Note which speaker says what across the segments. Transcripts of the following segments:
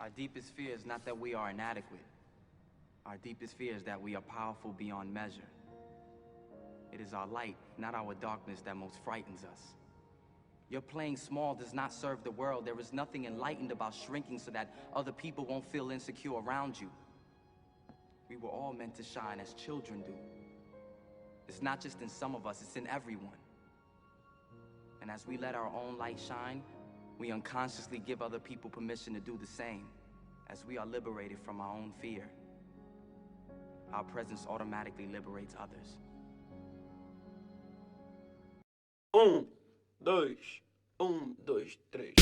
Speaker 1: Our deepest fear is not that we are inadequate. Our deepest fear is that we are powerful beyond measure. It is our light, not our darkness, that most frightens us. Your playing small does not serve the world. There is nothing enlightened about shrinking so that other people won't feel insecure around you. We were all meant to shine as children do. It's not just in some of us, it's in everyone. And as we let our own light shine, we unconsciously give other people permission to do the same. As we are liberated from our own fear, our presence automatically liberates others.
Speaker 2: 1, 2, 1, 2, 3.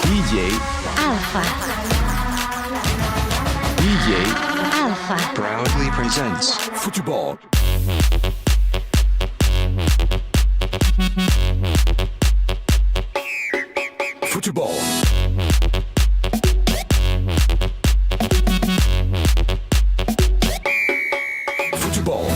Speaker 3: DJ
Speaker 4: Alpha.
Speaker 3: DJ
Speaker 4: Alpha.
Speaker 3: proudly presents Football. Football. Football.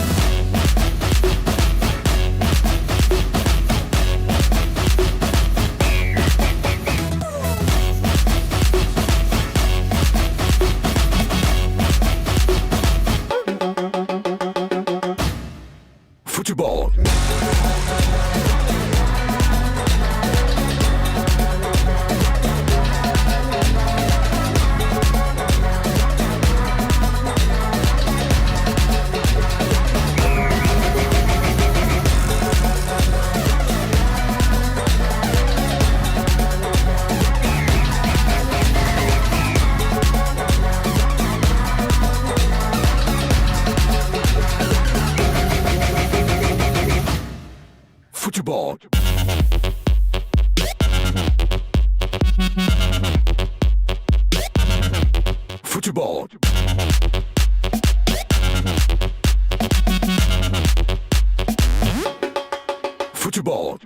Speaker 3: Football. Football. Football. Football.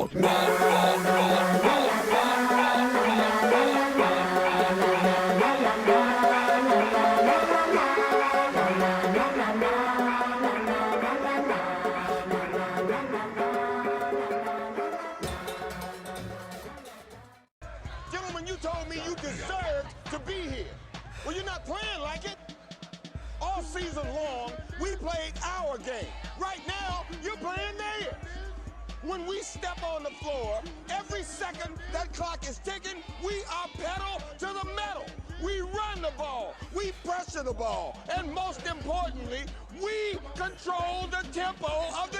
Speaker 3: Football.
Speaker 5: Gentlemen, you told me you deserved to be here. Well, you're not playing like it. All season long, we played our game. Right now, you're playing theirs. When we step on the floor, every second that clock is ticking, we are pedal to the metal. We run the ball, we pressure the ball, and most importantly, we control the tempo of the